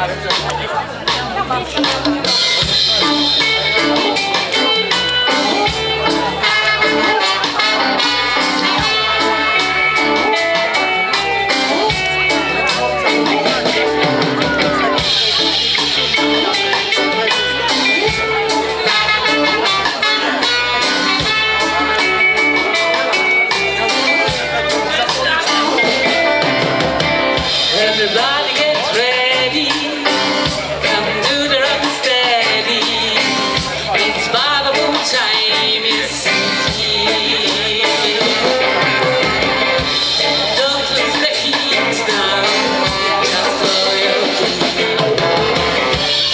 Everybody gets ready, come do the rock steady. It's Bible time, it's here. Don't lose the heat now, just for your king.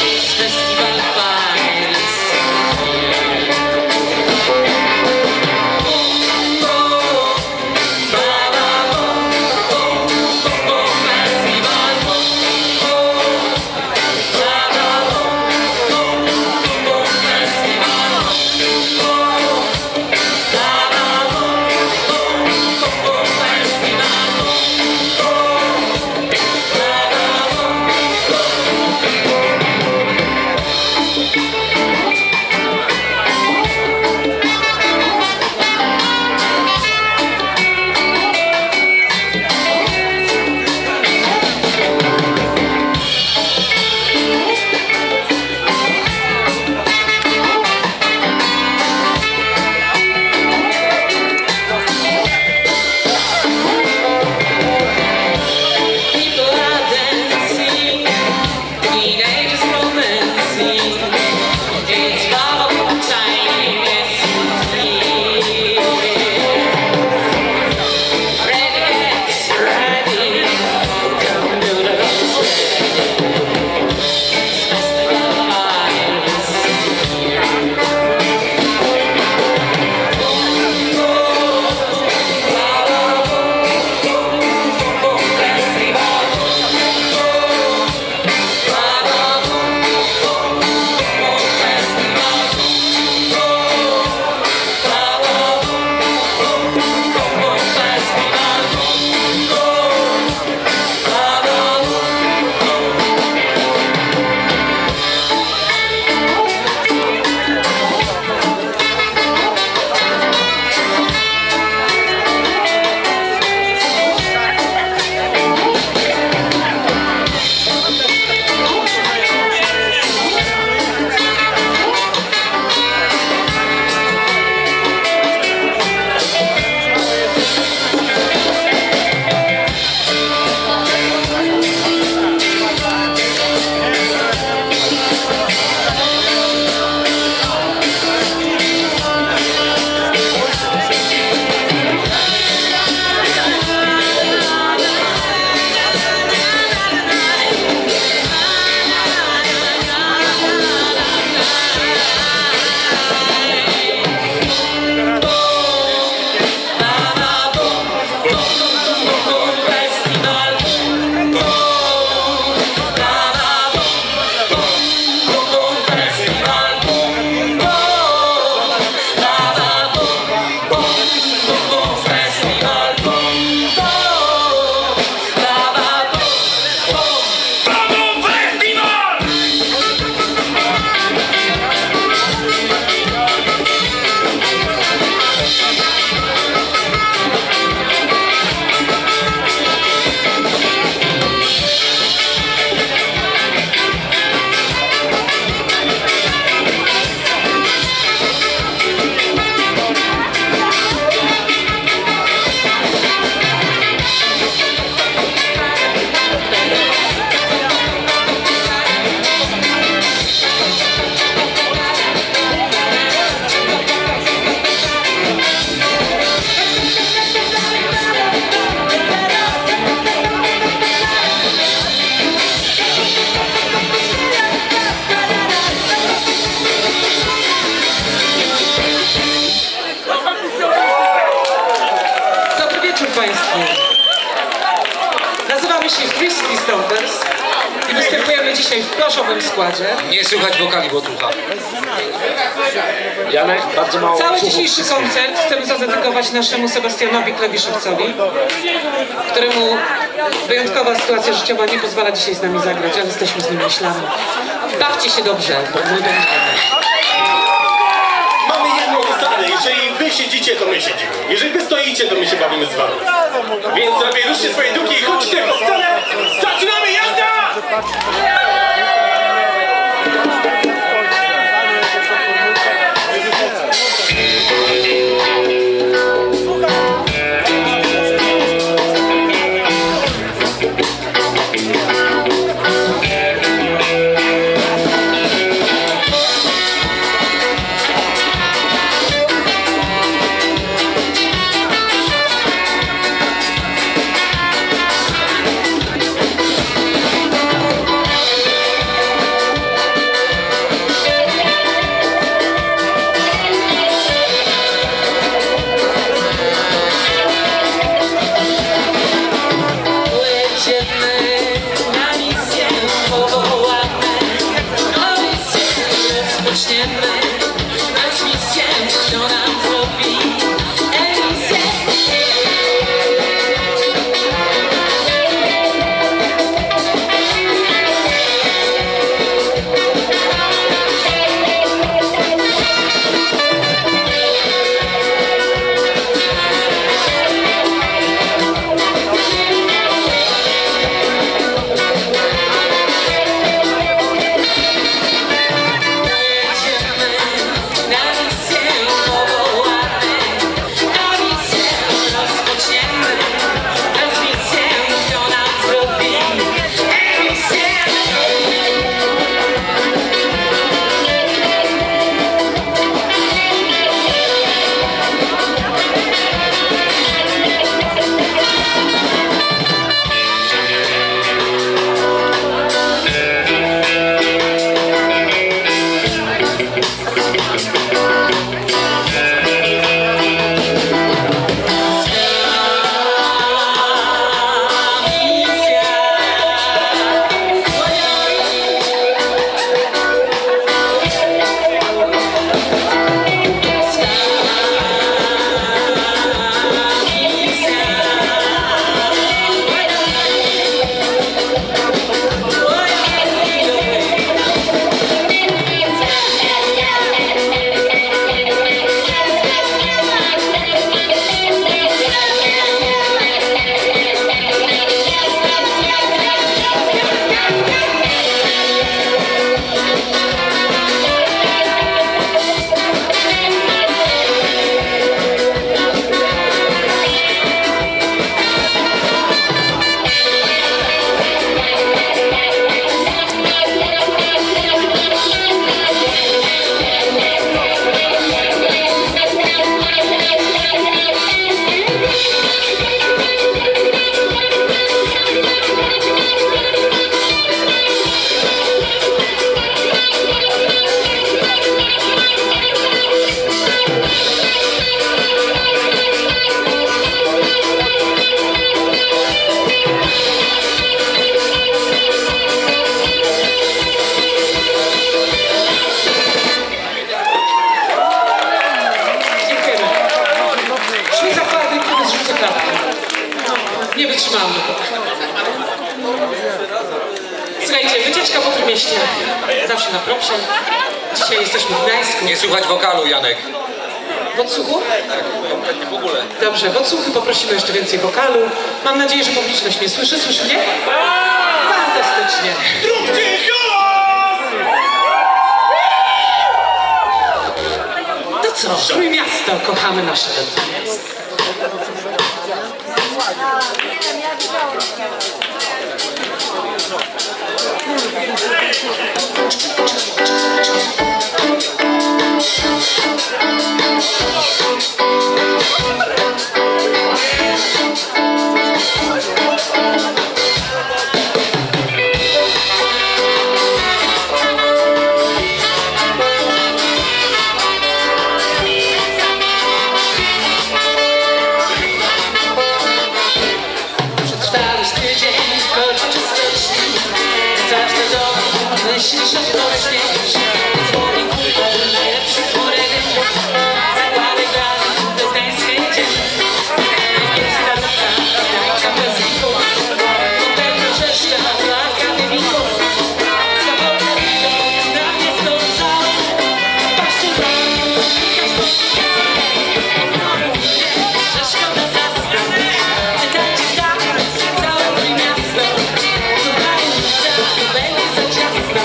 It's festival fire, it's here. Boom, boom, ba-ba, boom, boom, boom, boom, festival, boom, boom, ba-ba, boom, boom, boom, festival, boom, boom, ba-ba, boom, boom, boom, festival, boom, boom, people are dancing, teenagers romancing. It's Bible time, it's here. Ready, get ready, come do the rock steady. It's festival fire, it's here. Boom, boom, ba-ba, boom, boom, boom, festival, boom, boom, ba-ba, dzisiaj w proszowym składzie. Nie słychać wokali Botrucha. Janek, bardzo mało Cały słuchów. dzisiejszy koncert chcemy zadedykować naszemu Sebastianowi Klawiszowcowi, któremu wyjątkowa sytuacja życiowa nie pozwala dzisiaj z nami zagrać, ale jesteśmy z nim myślami. Bawcie się dobrze, bo my będziemy. Mamy jedną zasadę, jeżeli wy siedzicie, to my siedzimy. Jeżeli wy stoicie, to my się bawimy z wami. Więc lepiej ruszcie swoje duki i chodźcie po scenę! Zaczynamy jazda! Nie wytrzymałam tego. Słuchajcie, wycieczka po Trójmieście. Zawsze na propsie. Dzisiaj jesteśmy w Gdańsku. Nie słychać wokalu, Janek. W odsłuchu? W ogóle. Dobrze, w odsłuchu poprosimy jeszcze więcej wokalu. Mam nadzieję, że publiczność mnie słyszy. Słyszy mnie? Fantastycznie. Zróbcie hałas! To co? Trójmiasto. Kochamy nasze Trójmiasto. Przetrwałeś tydzień w korku czystości. Zacznę myślisz, że pośmiech dzwoni kumpel, najlepszy chmurek. Zakładaj gaz, to tęsknię dzień. Najpierw starucha, taka bez wiku. Potem wrzeszcza dla akademików. Zawodna liga, na mnie skończała. Patrzcie na mnie, że szkoda zasnąć. Pytajcie tak, całe moje miasto. To granica, będzie za ciasno.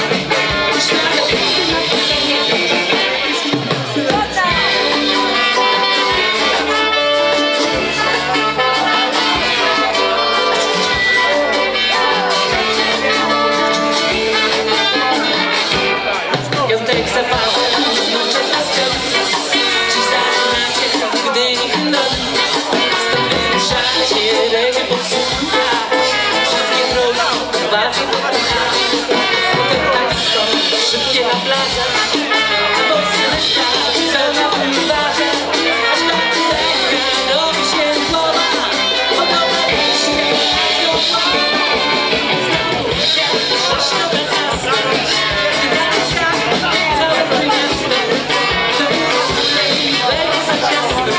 Już nawet piątek zapasem, znów czeka sklep. Dziś zaczynacie, gdy ich nogi. Stąd wyruszacie, reggae podsłuchać. Wszystkie drogi, bardziej podpuchać. Potem na disco, szybkie na plażę. A mocny leszcz, co na tym barze. Aż na tyle, robi się głowa. Podobna myśl, że szkoda zasnąć. Całe moje miasto, to będzie za ciasno.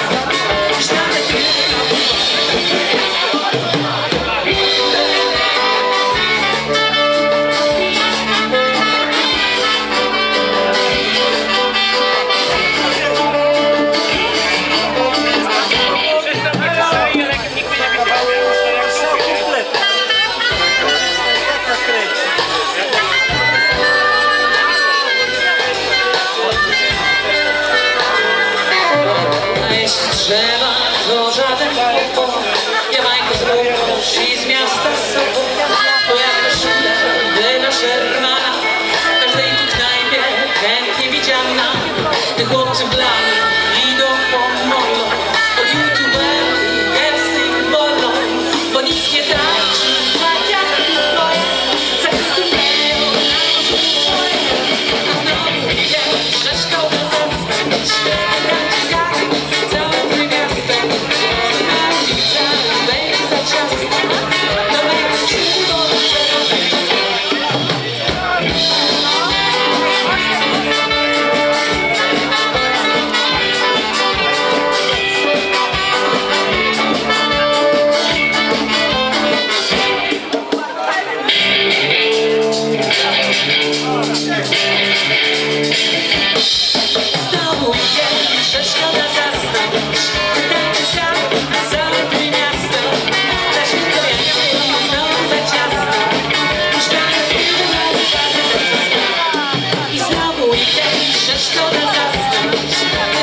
Już nawet a jeśli drzewa, to żaden kłopot. Ja majko zróż i z miasta z sobą. Bo jak koszula, była Shermana. W każdej tu knajpie chętnie widziana. Te chłopcy blani idą po molo. Od youtuberów gęstych wolą. Bo nikt nie tańczy, tak jak twoje. Za każdym leją na swoje. A znowu wiem, że szkoda zasnąć. Całe moje miasto, na ulicach będzie za ciasno. To będzie cicho, znowu wiem, że szkoda zasnąć. Ten świat, całe moje miasto. Na szybko jak znowu za ciasno. Już nawet nie ma i znowu wiem, że szkoda zasnąć.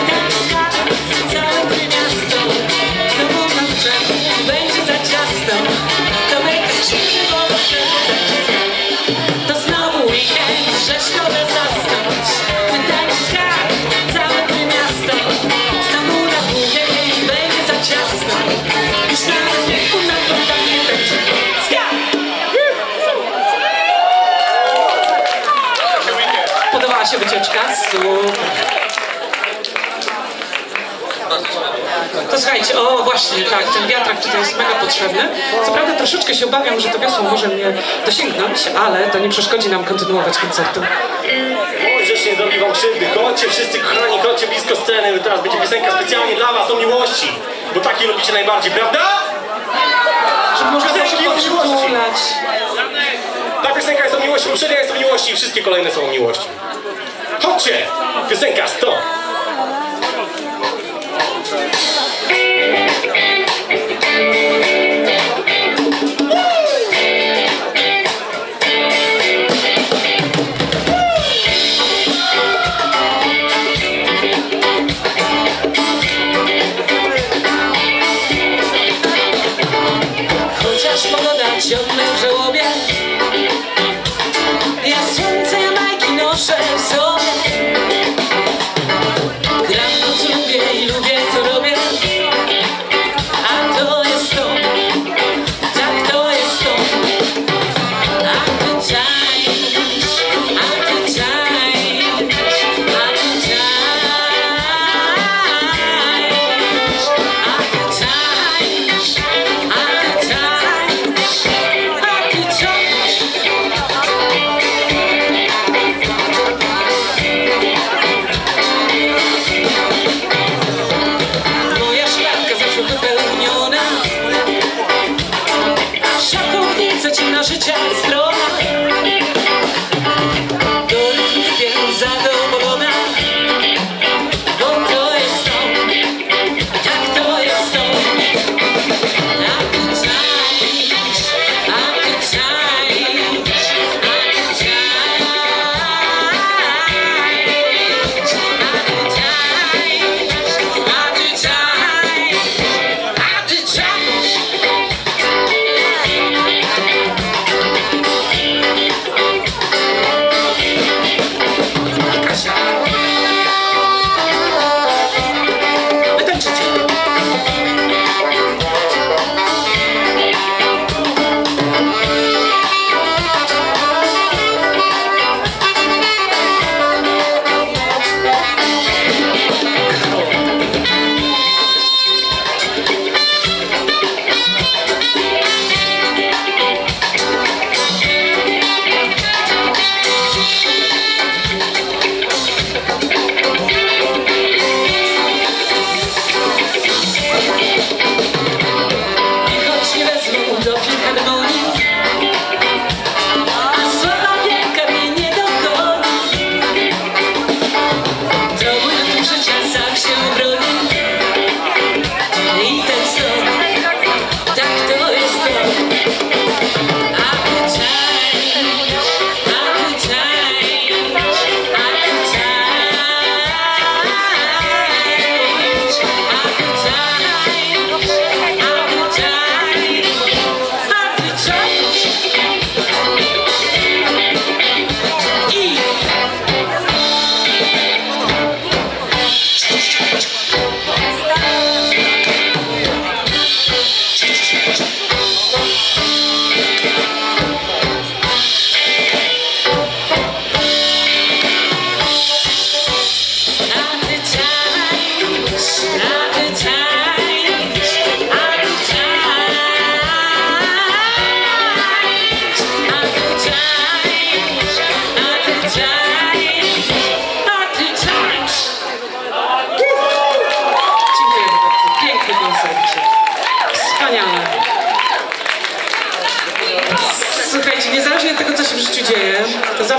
Ten świat, całe moje miasto. Znowu na brzegu będzie za ciasno. To będzie krzywo, to znowu weekend, że szkoda zasnąć. Ten świat, całe moje miasto. Znowu na długie będzie za ciasno. Już nawet na to nie będzie. Podobała się wycieczka? Super. To słuchajcie, o właśnie, tak, ten wiatrak tutaj jest mega potrzebny. Co prawda troszeczkę się obawiam, że to wiosło może mnie dosięgnąć, ale to nie przeszkodzi nam kontynuować koncertu. Oj, żeż nie zrobi wam krzywdy. Chodźcie wszyscy kochani, chodźcie blisko sceny. Teraz będzie piosenka specjalnie dla was o miłości. Bo takiej lubicie najbardziej, prawda? Żeby można było się Piosenki o miłości. poprzytulać. Ta piosenka jest o miłości, poprzednia jest o miłości i wszystkie kolejne są o miłości. Chodźcie! Piosenka 100. Chociaż pogoda ciągle w żałobie, ja słońce, ja majki noszę w sobie. Gram to co lubię i lubię co robię.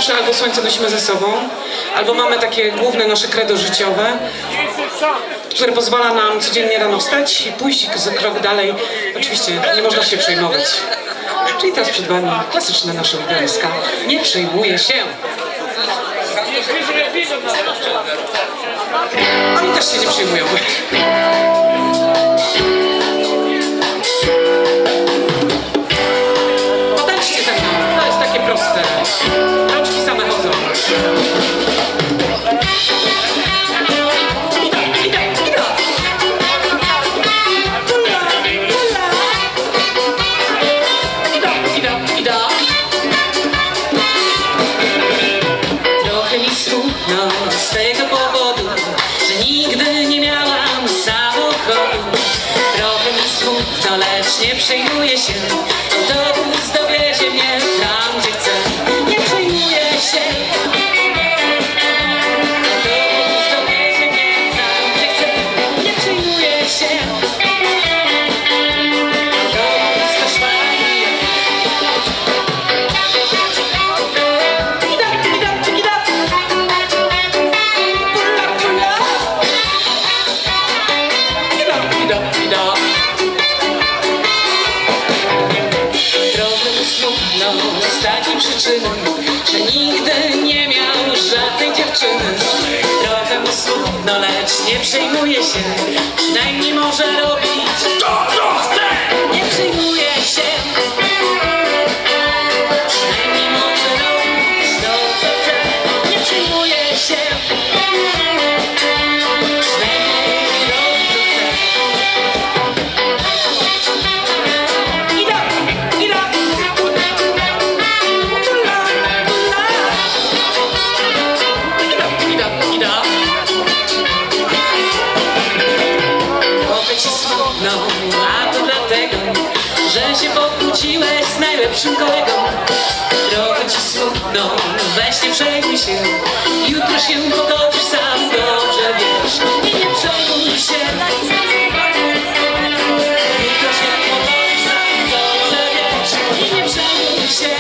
zawsze albo słońce nosimy ze sobą, albo mamy takie główne nasze credo życiowe, które pozwala nam codziennie rano wstać i pójść krok dalej. Oczywiście nie można się przejmować. Czyli teraz przed wami klasyczne nasze widowiska. Nie przejmuję się. Oni też się nie przejmują. Potańczcie ze mną. To jest takie proste. Rączki same chodzą. Trochę mi smutno z tego powodu, że nigdy nie miałam samochodu. Trochę mi smutno, lecz nie przejmuję się. Autobus dowiezie mnie tam, gdzie chcę. Nie przejmuję się. Autobus dowiezie mnie tam, gdzie chcę. Nie przejmuję się. Autobus to szwagier. Trochę mu smutno z takiej przyczyny, że nigdy nie miał żadnej dziewczyny. Trochę mu smutno, lecz nie przejmuje się. Przynajmniej może robić to, co chce. Nie przejmuje się. Przynajmniej może robić to, co chce. Nie przejmuje się. Przynajmniej robi, co chce. Trochę ci smutno, a to dlatego, że się pokłóciłeś z najlepszym kolegą. Trochę ci smutno, weź nie przejmuj się. Jutro się pogodzisz, sam dobrze wiesz. I nie przejmuj się. Jutro się pogodzisz, sam dobrze wiesz. I nie przejmuj się.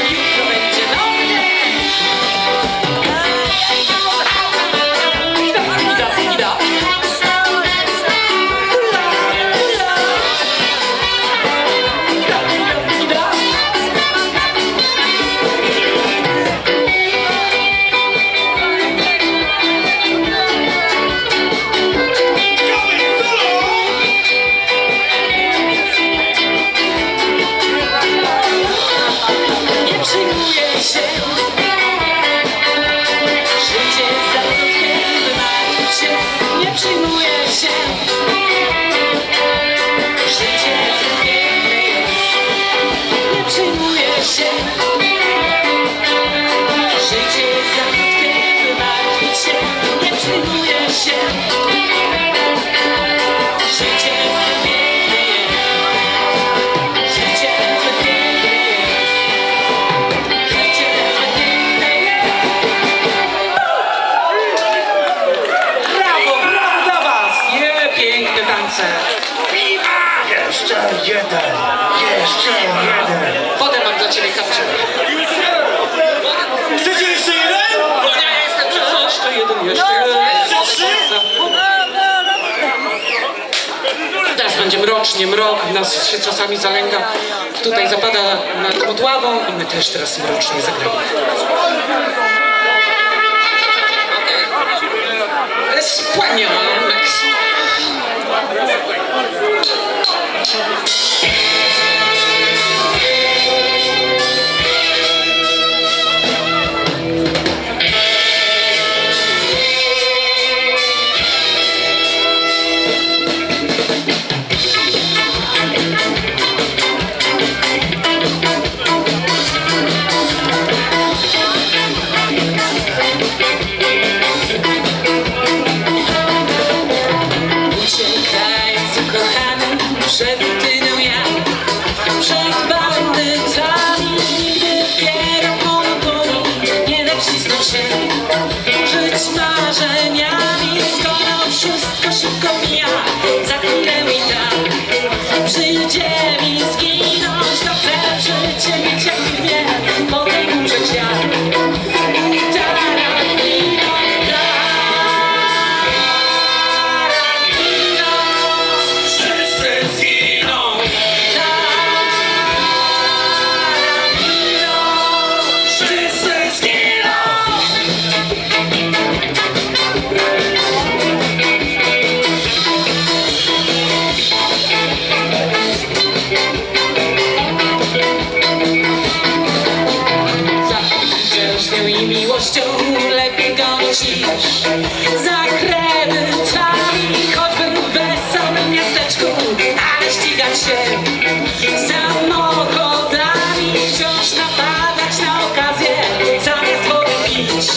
Jutro będzie nowy dzień. Nie przejmuję się. Życie za krótkie, by martwić się. Nie przejmuję się. Życie za piękne jest. Nie przejmuję się. Życie za krótkie, by martwić się. Nie przejmuję się. Życie za piękne jest. Życie za piękne jest. Życie za piękne jest. Brawo, brawo dla was! Piękne tańce. Jeszcze jeden! Wodę mam dla ciebie, kapciu. Chcecie jeszcze jeden? Ja jestem przed sobą. Jeszcze jeden, jeszcze jeden. Teraz będzie mrocznie, mrok nas się czasami zalęga. Tutaj zapada nad Motławą i my też teraz mrocznie zagramy. Español. Uciekając ukochanym, przewitynę ja. miłością lepiej gonić niż za kredytami. Choćby w wesołym miasteczku, ale ścigać się samochodami, wciąż napadać na okazję, zamiast wody pić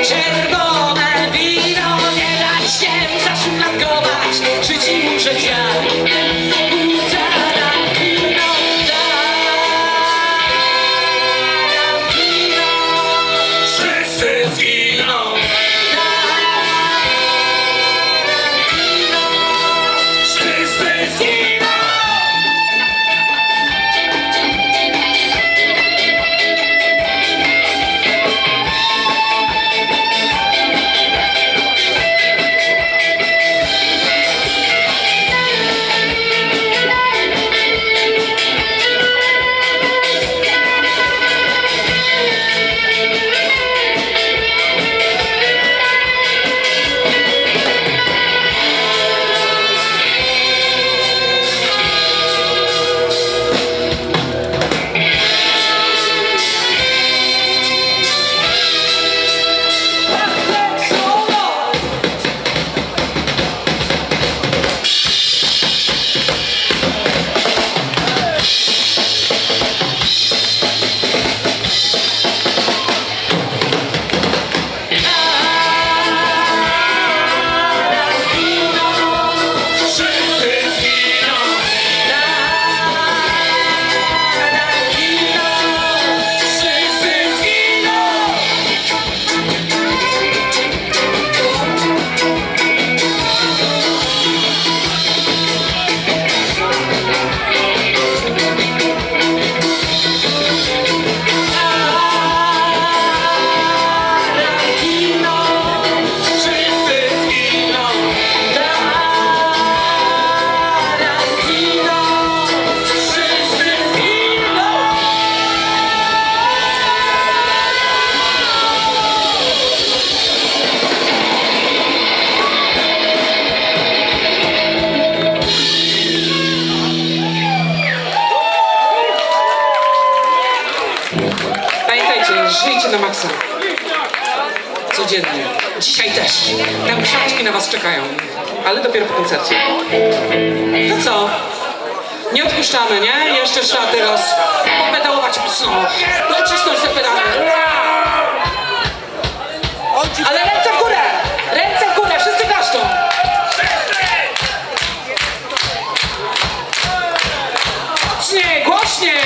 czerwone wino. Nie dać się zaszufladkować, żyć i umrzeć jak Tarantino. Wszyscy zginą. Wszyscy zginą. Pamiętajcie, żyjcie na maksa. Codziennie. Dzisiaj też. Tam książki na was czekają. Ale dopiero po koncercie. To co? Nie odpuszczamy, nie? Jeszcze trzeba teraz popedałować mocno. Nacisnąć te pedały. Ale ręce w górę! Ręce w górę! Wszyscy klaszczą! Głośniej! Głośniej!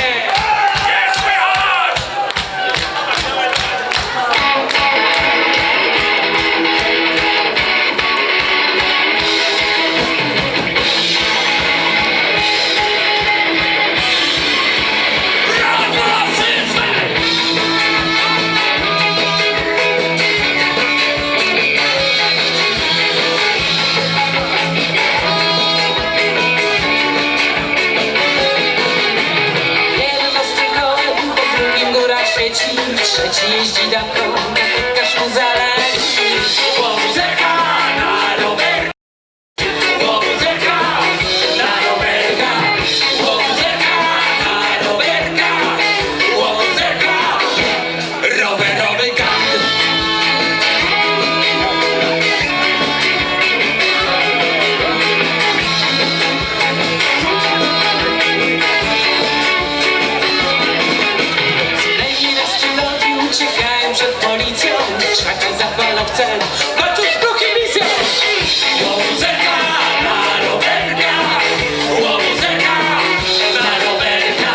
Trzeci jeździ damką, każ mu zaleci. Łobuzerka na rowerka, łobuzerka na rowerka, łobuzerka na rowerka, łobuzerka, rowerowy gang. Uciekają przed policją, szakal zapala w cel, walczą z prohibicją. Łobuzerka na rowerka, łobuzerka na rowerka,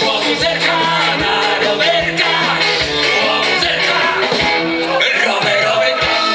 łobuzerka na rowerka, łobuzerka, rowerowy gang.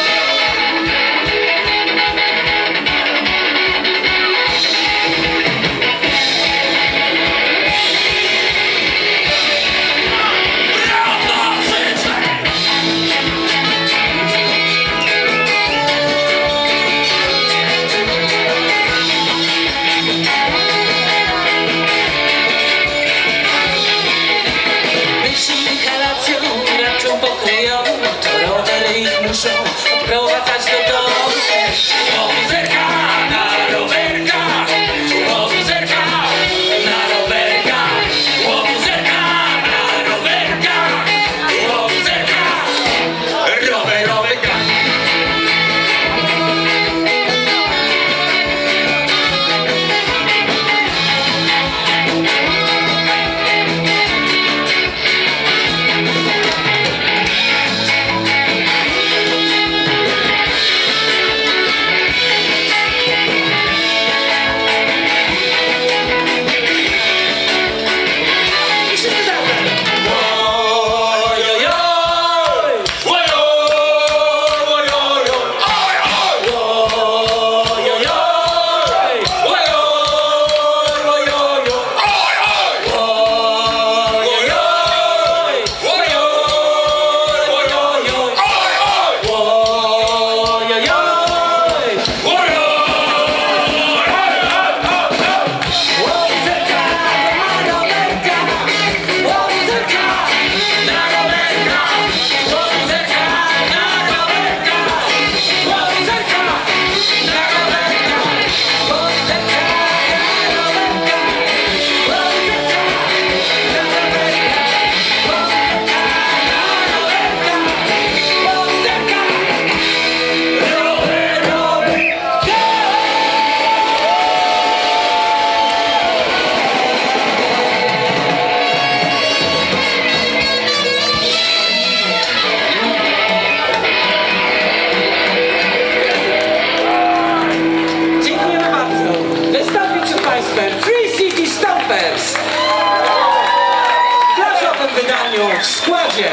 będzie.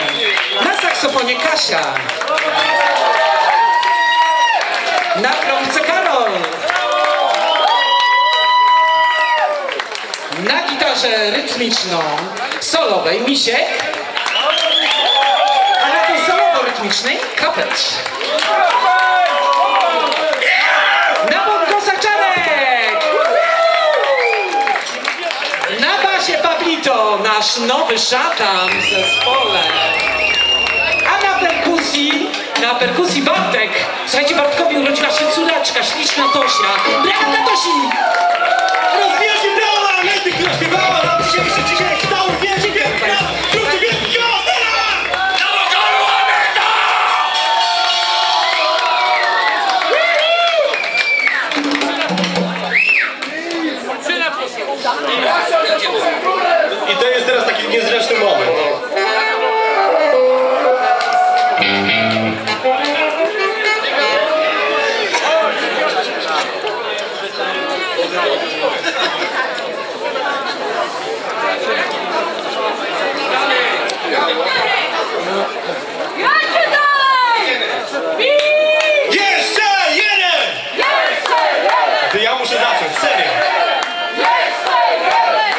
Na saksofonie Kasia. Na trąbce Karol. Na gitarze rytmiczną solowej Misiek. A na tej solowo-rytmicznej Kapeć. Na bongosach Czarek. Na basie Pablito, nasz nowy szatan w zespole. A na perkusji Bartek. Słuchajcie, Bartkowi urodziła się córeczka, śliczna Tosia. Brawa dla Tosi! Rozwija się brawa! Anety, która śpiewała nam dzisiaj stał wielki brawa! Krótki wielki głos! Na wokalu Aneta! I to jest teraz taki niezręczny moment. Jeszcze jeden! To ja muszę zacząć, serio.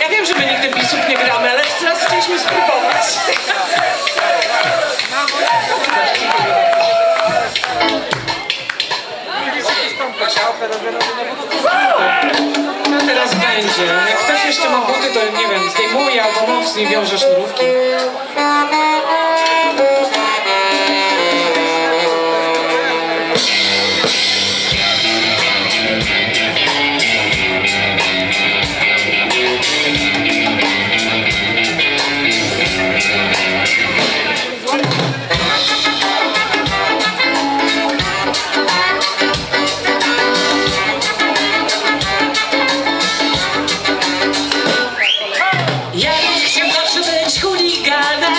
Ja wiem, że my nigdy pisów nie gramy, ale teraz chcieliśmy spróbować. No teraz będzie. Jak ktoś jeszcze ma buty, to nie wiem, zdejmuje albo mocniej wiąże sznurówki. Ja chciałem zawsze być chuliganem,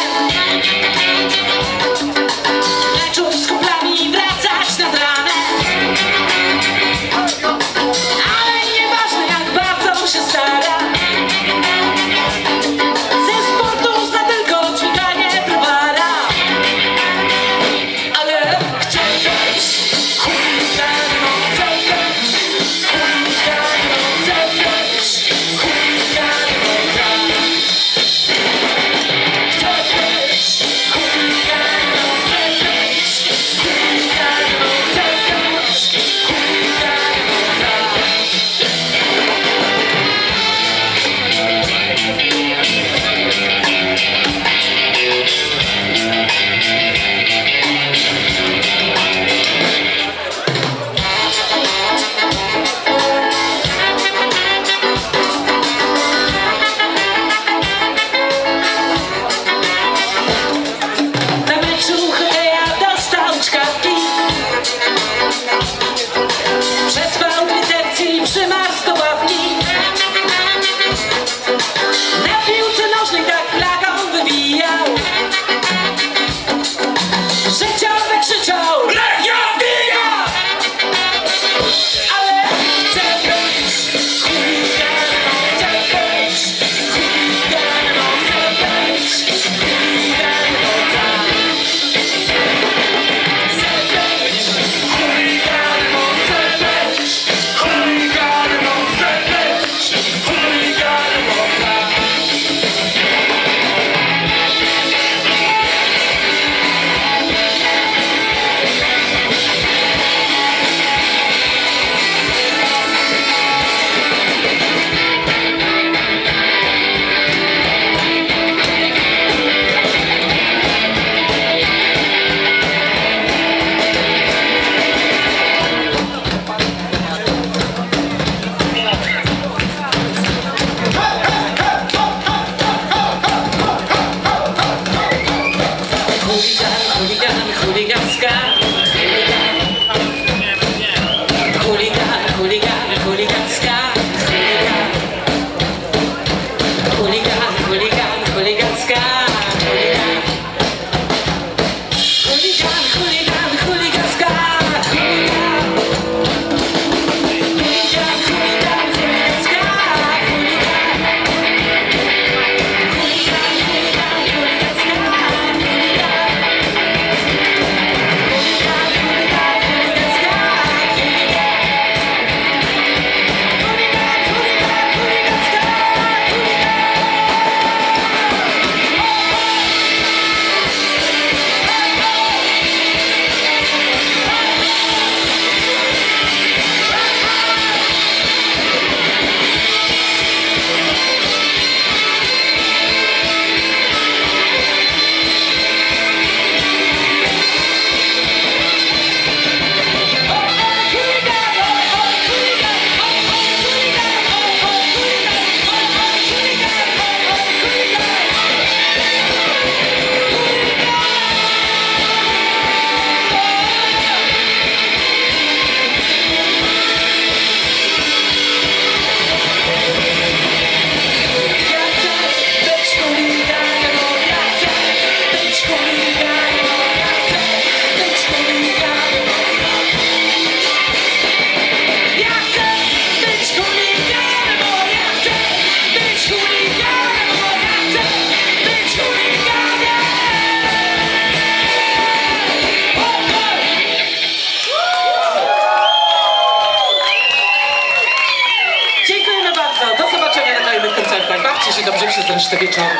Bawcie się dobrze przez resztę wieczoru.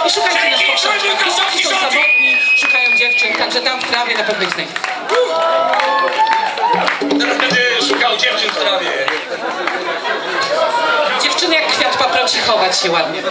I szukajcie nas po krzaczkach. Chłopcy są samotni, szukają dziewczyn, także tam w trawie na pewno ich znajdą. Teraz będę szukał dziewczyn w trawie. Dziewczyny jak kwiat paproci chować się ładnie.